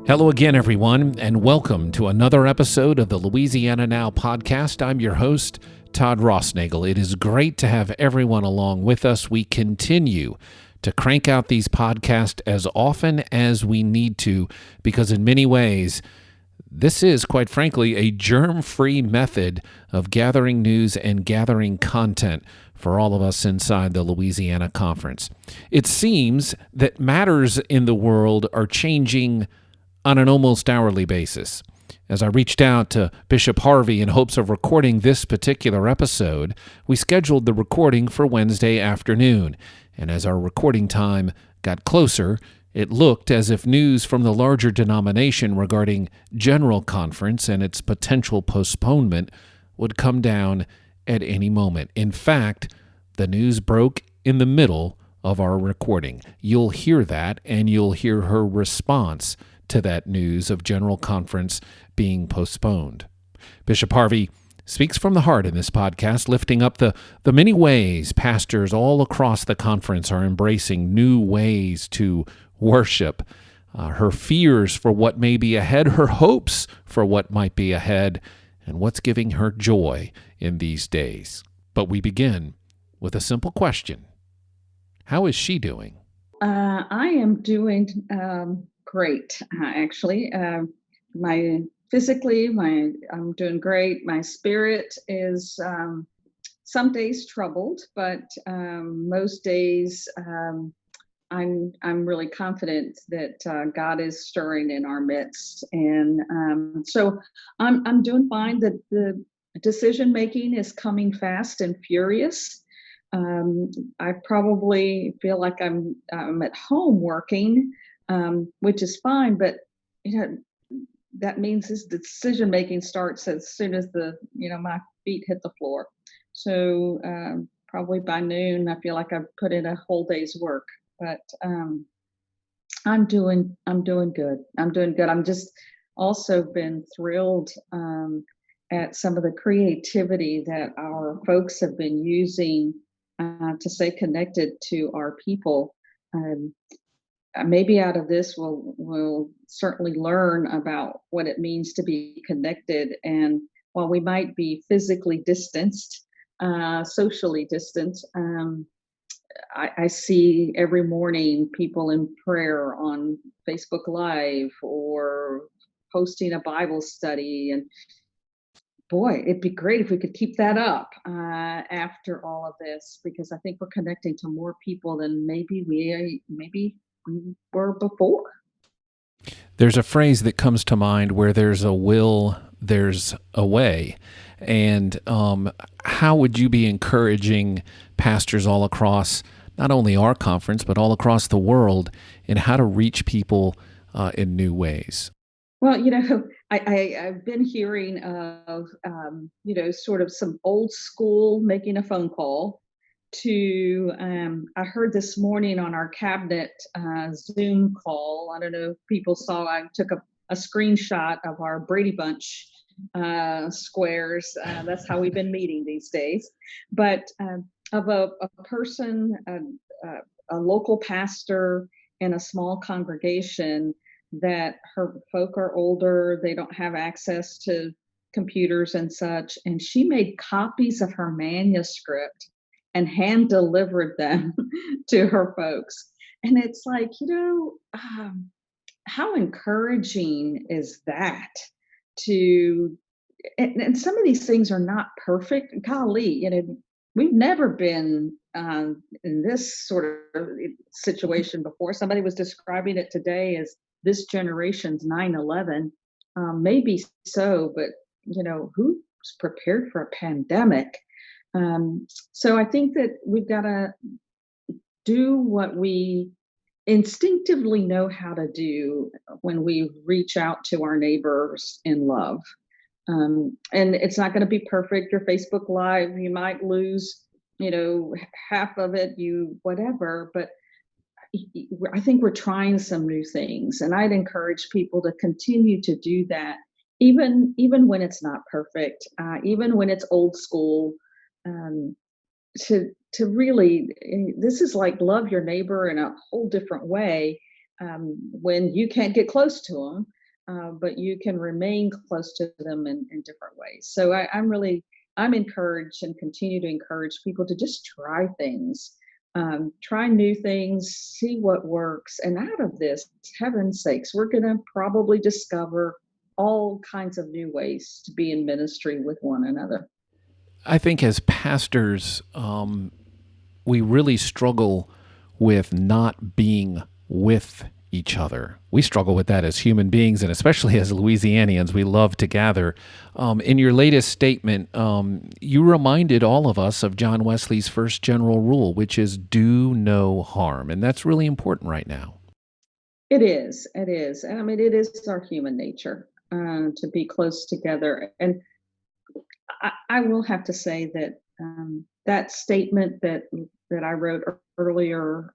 Hello again, everyone, and welcome to another episode of the Louisiana Now podcast. I'm your host, Todd Rossnagel. It is great to have everyone along with us. We continue to crank out these podcasts as often as we need to, because in many ways, this is, quite frankly, a germ-free method of gathering news and gathering content for all of us inside the Louisiana Conference. It seems that matters in the world are changing on an almost hourly basis. As I reached out to Bishop Harvey in hopes of recording this particular episode, we scheduled the recording for Wednesday afternoon. And as our recording time got closer, it looked as if news from the larger denomination regarding General Conference and its potential postponement would come down at any moment. In fact, the news broke in the middle of our recording. You'll hear that, and you'll hear her response to that news of General Conference being postponed. Bishop Harvey speaks from the heart in this podcast, lifting up the many ways pastors all across the conference are embracing new ways to worship, her fears for what may be ahead, her hopes for what might be ahead, and what's giving her joy in these days. But we begin with a simple question. How is she doing? I am doing great, actually. I'm doing great. My spirit is some days troubled, but most days I'm really confident that God is stirring in our midst, and so I'm doing fine. The decision making is coming fast and furious. I probably feel like I'm at home working, which is fine, but you know that means this decision making starts as soon as my feet hit the floor. So probably by noon, I feel like I've put in a whole day's work. But I'm doing good. I'm doing good. I'm just also been thrilled at some of the creativity that our folks have been using to stay connected to our people. Um, Maybe out of this we'll certainly learn about what it means to be connected. And while we might be physically distanced, socially distanced, I see every morning people in prayer on Facebook Live or hosting a Bible study. And boy, it'd be great if we could keep that up after all of this, because I think we're connecting to more people than maybe we were before. There's a phrase that comes to mind where there's a will, there's a way. And how would you be encouraging pastors all across not only our conference, but all across the world in how to reach people in new ways? Well, I've been hearing of, sort of some old school making a phone call to, I heard this morning on our cabinet Zoom call. I don't know if people saw, I took a screenshot of our Brady Bunch squares. That's how we've been meeting these days. But of a person, a local pastor in a small congregation, that her folk are older, they don't have access to computers and such, and she made copies of her manuscript and hand delivered them to her folks. And it's like, how encouraging is that? To and some of these things are not perfect. Golly, we've never been in this sort of situation before. Somebody was describing it today as this generation's 9/11. Maybe so, but who's prepared for a pandemic? So I think that we've got to do what we instinctively know how to do when we reach out to our neighbors in love. And it's not going to be perfect. Your Facebook Live, you might lose, half of it, whatever, but I think we're trying some new things, and I'd encourage people to continue to do that, even when it's not perfect, even when it's old school. Um, to really, this is like love your neighbor in a whole different way. when you can't get close to them, but you can remain close to them in different ways. So I'm encouraged and continue to encourage people to just try things, try new things, see what works. And out of this, heaven's sakes, we're going to probably discover all kinds of new ways to be in ministry with one another. I think as pastors, we really struggle with not being with each other. We struggle with that as human beings, and especially as Louisianians, we love to gather. In your latest statement, you reminded all of us of John Wesley's first general rule, which is do no harm. And that's really important right now. It is. It is. And I mean, it is our human nature to be close together. And I will have to say that that statement that I wrote earlier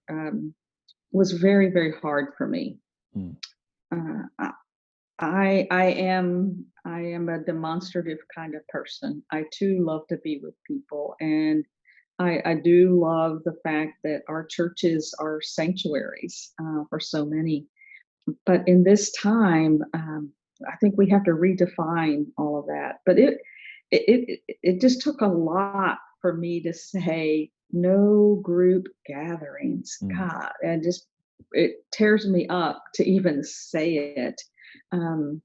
was very, very hard for me. Mm. I am a demonstrative kind of person. I too love to be with people, and I do love the fact that our churches are sanctuaries for so many. But in this time, I think we have to redefine all of that. But it just took a lot for me to say no group gatherings. Mm. God, and just it tears me up to even say it. Um,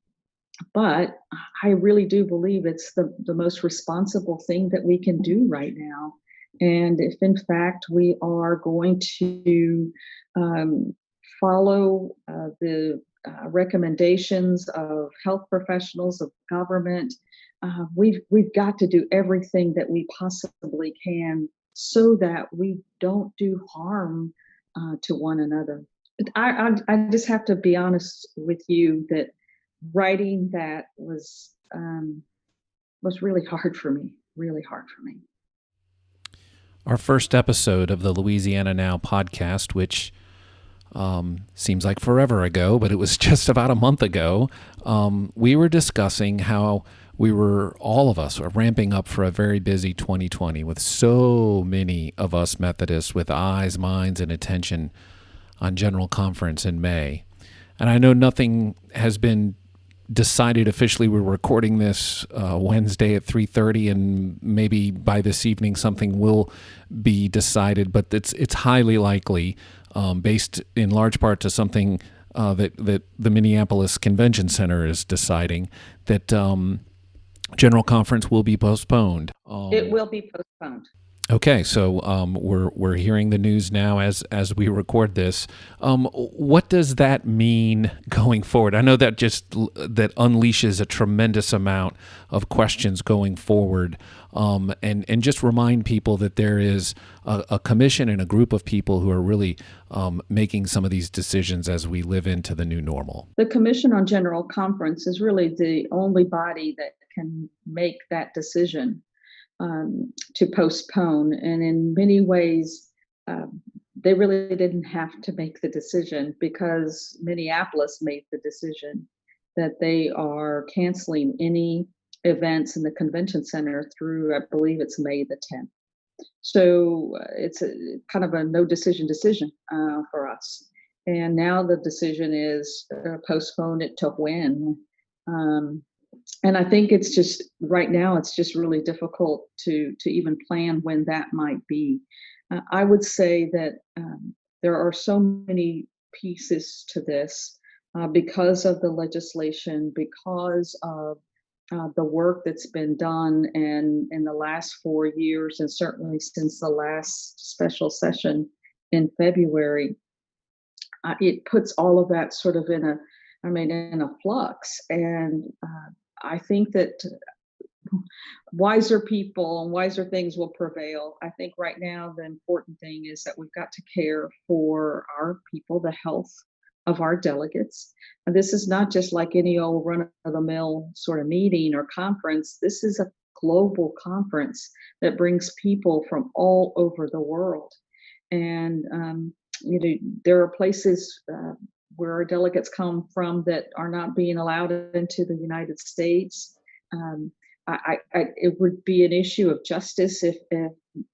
but I really do believe it's the most responsible thing that we can do right now. And if in fact we are going to um, follow the recommendations of health professionals, of government, we've got to do everything that we possibly can so that we don't do harm to one another. But I just have to be honest with you that writing that was really hard for me, really hard for me. Our first episode of the Louisiana Now podcast, which seems like forever ago, but it was just about a month ago, we were discussing how all of us are ramping up for a very busy 2020 with so many of us Methodists with eyes, minds, and attention on General Conference in May. And I know nothing has been decided officially. We're recording this Wednesday at 3:30, and maybe by this evening something will be decided, but it's highly likely, based in large part to something that the Minneapolis Convention Center is deciding, that General Conference will be postponed. It will be postponed. Okay, so we're hearing the news now as we record this. What does that mean going forward? I know that that unleashes a tremendous amount of questions going forward, and just remind people that there is a commission and a group of people who are really making some of these decisions as we live into the new normal. The Commission on General Conference is really the only body that can make that decision. To postpone. And in many ways, they really didn't have to make the decision because Minneapolis made the decision that they are canceling any events in the convention center through, I believe it's May the 10th. So it's kind of a no decision for us. And now the decision is postpone it to when. And I think it's just right now, it's just really difficult to even plan when that might be. I would say that there are so many pieces to this because of the legislation, because of the work that's been done and in the last 4 years, and certainly since the last special session in February. It puts all of that sort of in a flux. And I think that wiser people and wiser things will prevail. I think right now the important thing is that we've got to care for our people, the health of our delegates. And this is not just like any old run-of-the-mill sort of meeting or conference. This is a global conference that brings people from all over the world. And there are places where our delegates come from that are not being allowed into the United States. It would be an issue of justice if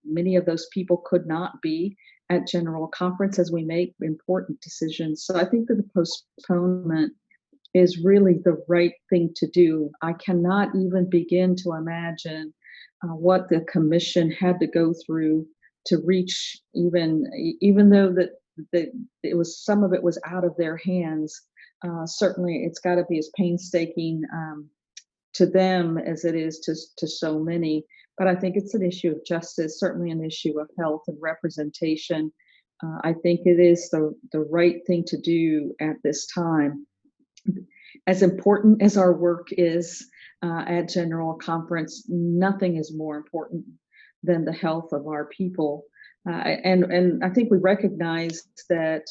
Many of those people could not be at General Conference as we make important decisions. So I think that the postponement is really the right thing to do. I cannot even begin to imagine what the commission had to go through to reach, even though that it was, some of it was out of their hands. Certainly, it's got to be as painstaking to them as it is to so many. But I think it's an issue of justice, certainly an issue of health and representation. I think it is the right thing to do at this time. As important as our work is at General Conference, nothing is more important than the health of our people. And I think we recognize that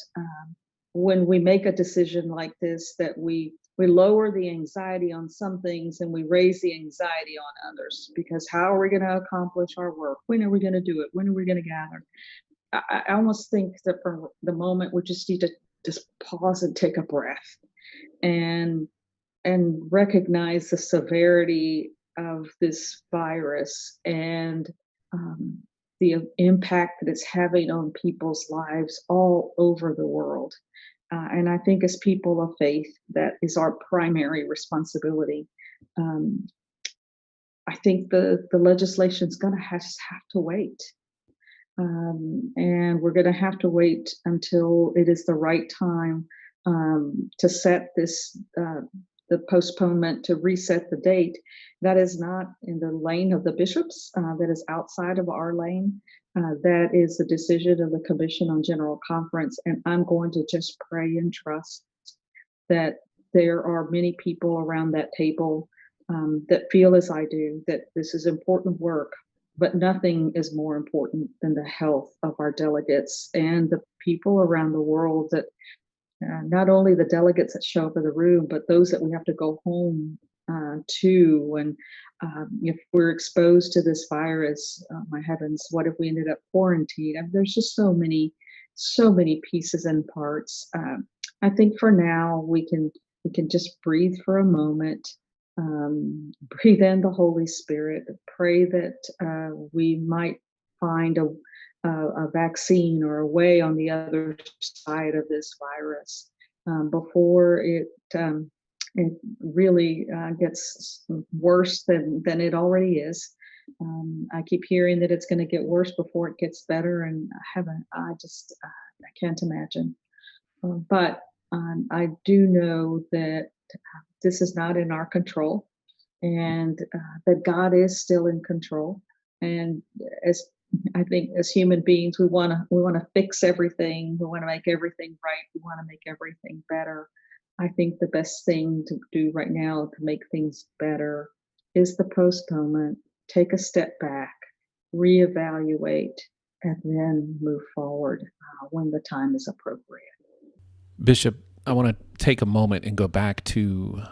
when we make a decision like this, that we lower the anxiety on some things and we raise the anxiety on others. Because how are we going to accomplish our work? When are we going to do it? When are we going to gather? I almost think that for the moment we just need to just pause and take a breath and recognize the severity of this virus and the impact that it's having on people's lives all over the world. And I think as people of faith, that is our primary responsibility. I think the legislation is going to have to wait. And we're going to have to wait until it is the right time to set this, the postponement, to reset the date. That is not in the lane of the bishops, that is outside of our lane. That is the decision of the Commission on General Conference. And I'm going to just pray and trust that there are many people around that table that feel as I do, that this is important work, but nothing is more important than the health of our delegates and the people around the world, that not only the delegates that show up in the room, but those that we have to go home to. And if we're exposed to this virus, my heavens, what if we ended up quarantined? I mean, there's just so many pieces and parts. I think for now we can just breathe for a moment, breathe in the Holy Spirit, pray that we might find a vaccine or a way on the other side of this virus before it really gets worse than it already is. I keep hearing that it's going to get worse before it gets better, and I can't imagine. But I do know that this is not in our control, and that God is still in control. And as I think as human beings, we want to fix everything. We want to make everything right. We want to make everything better. I think the best thing to do right now to make things better is the postponement. Take a step back, reevaluate, and then move forward when the time is appropriate. Bishop, I want to take a moment and go back to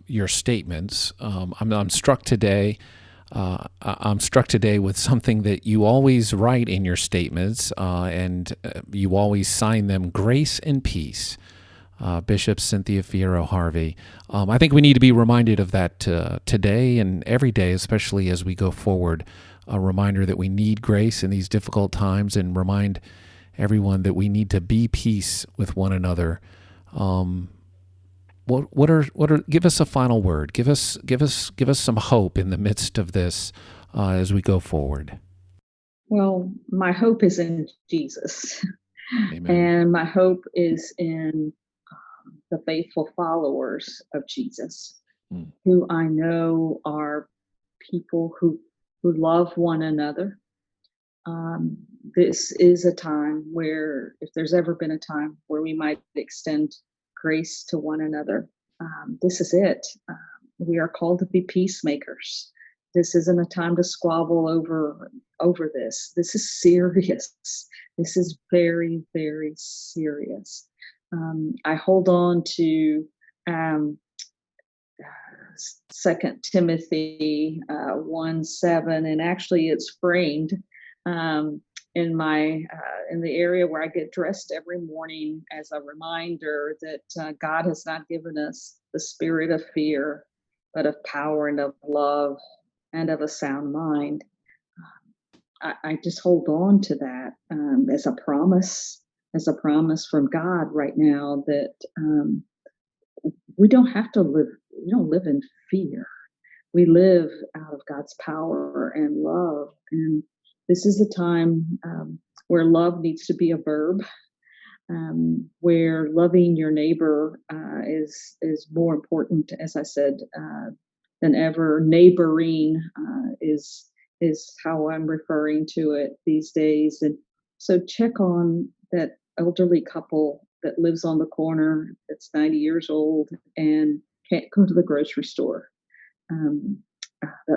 your statements. I'm struck today. I'm struck today with something that you always write in your statements, and you always sign them "Grace and Peace." Bishop Cynthia Fierro Harvey. I think we need to be reminded of that today and every day, especially as we go forward. A reminder that we need grace in these difficult times, and remind everyone that we need to be peace with one another. Give us a final word. Give us some hope in the midst of this as we go forward. Well, my hope is in Jesus. Amen. And my hope is in the faithful followers of Jesus, who I know are people who love one another. This is a time where, if there's ever been a time where we might extend grace to one another, this is it. We are called to be peacemakers. This isn't a time to squabble over this. This is serious. This is very, very serious. I hold on to 2 Timothy 1:7, and actually it's framed in the area where I get dressed every morning as a reminder that God has not given us the spirit of fear, but of power and of love and of a sound mind. I just hold on to that as a promise from God right now that we don't have to live. We don't live in fear. We live out of God's power and love, and this is the time where love needs to be a verb, where loving your neighbor is more important, as I said, than ever. Neighboring is how I'm referring to it these days, and so check on that elderly couple that lives on the corner that's 90 years old and can't go to the grocery store. Um,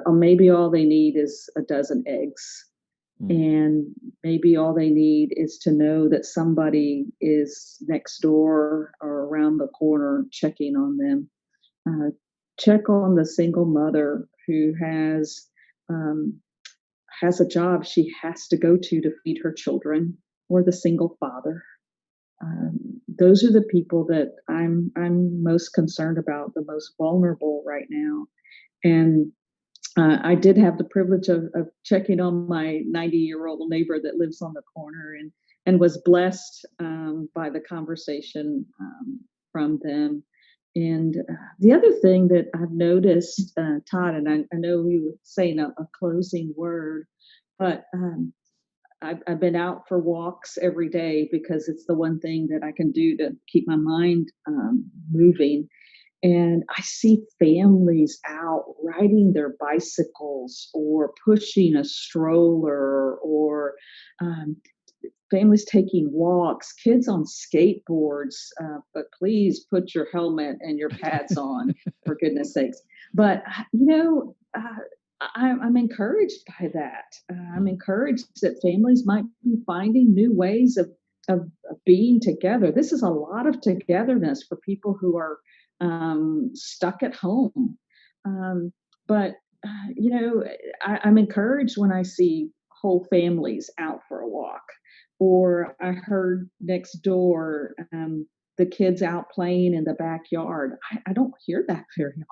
Maybe all they need is a dozen eggs, and maybe all they need is to know that somebody is next door or around the corner checking on them. Check on the single mother who um, has a job she has to go to feed her children, or the single father. Those are the people that I'm most concerned about, the most vulnerable right now. And I did have the privilege of checking on my 90-year-old neighbor that lives on the corner, and was blessed by the conversation from them. And the other thing that I've noticed, Todd, and I know you were saying a closing word, but I've been out for walks every day because it's the one thing that I can do to keep my mind moving. And I see families out riding their bicycles or pushing a stroller, or um, families taking walks, kids on skateboards. But please put your helmet and your pads on, for goodness sakes. But, I'm encouraged by that. I'm encouraged that families might be finding new ways of being together. This is a lot of togetherness for people who are stuck at home. But, I'm encouraged when I see whole families out for a walk, or I heard next door the kids out playing in the backyard. I don't hear that very often.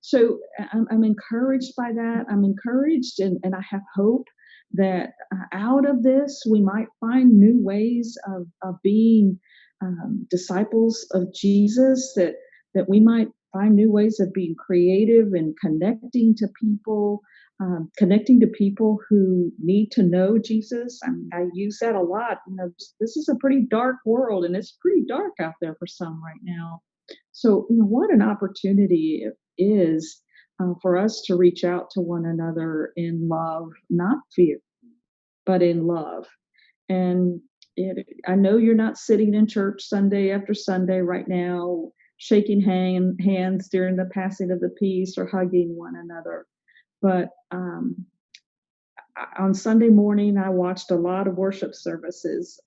So I'm encouraged by that. I'm encouraged, and I have hope that out of this we might find new ways of being disciples of Jesus, that we might find new ways of being creative and connecting to people who need to know Jesus. I use that a lot. This is a pretty dark world, and it's pretty dark out there for some right now. So, what an opportunity it is for us to reach out to one another in love, not fear, but in love. And I know you're not sitting in church Sunday after Sunday right now, shaking hands during the passing of the peace or hugging one another. But on Sunday morning, I watched a lot of worship services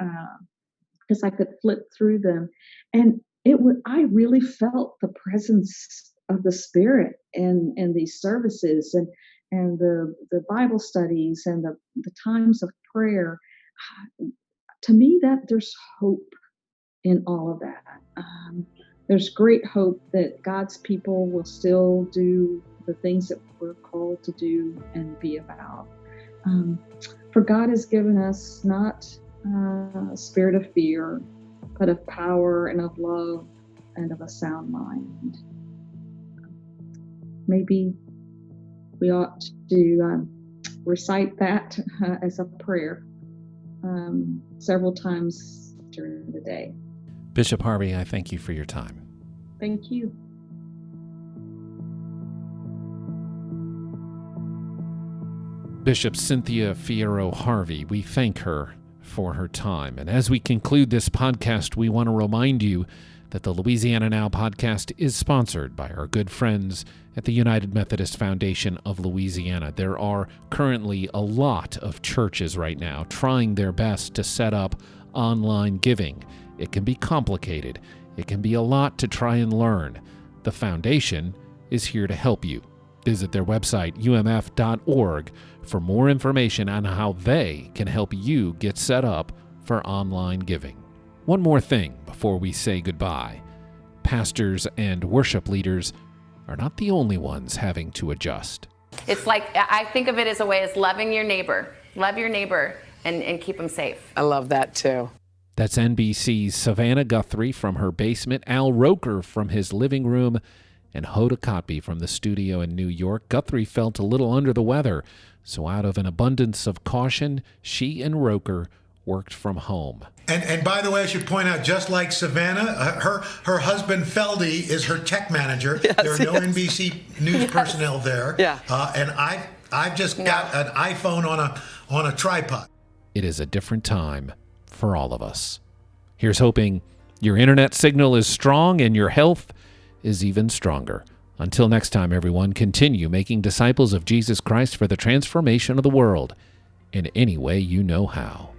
because I could flip through them, and I really felt the presence of the Spirit in these services, and the Bible studies and the times of prayer. To me, that there's hope in all of that. There's great hope that God's people will still do the things that we're called to do and be about. For God has given us not a spirit of fear, but of power and of love and of a sound mind. Maybe we ought to recite that as a prayer several times during the day. Bishop Harvey, I thank you for your time. Thank you. Bishop Cynthia Fierro Harvey, we thank her for her time. And as we conclude this podcast, we want to remind you that the Louisiana Now podcast is sponsored by our good friends at the United Methodist Foundation of Louisiana. There are currently a lot of churches right now trying their best to set up online giving. It can be complicated. It can be a lot to try and learn. The foundation is here to help you. Visit their website, umf.org, for more information on how they can help you get set up for online giving. One more thing before we say goodbye. Pastors and worship leaders are not the only ones having to adjust. It's like, I think of it as a way as loving your neighbor. Love your neighbor and keep them safe. I love that too. That's NBC's Savannah Guthrie from her basement, Al Roker from his living room, and Hoda Kotb from the studio in New York. Guthrie felt a little under the weather, so out of an abundance of caution, she and Roker worked from home. And by the way, I should point out, just like Savannah, her husband Feldy is her tech manager. Yes, there are no NBC News personnel there. Yeah. And I've just got an iPhone on a tripod. It is a different time for all of us. Here's hoping your internet signal is strong and your health is even stronger. Until next time, everyone, continue making disciples of Jesus Christ for the transformation of the world in any way you know how.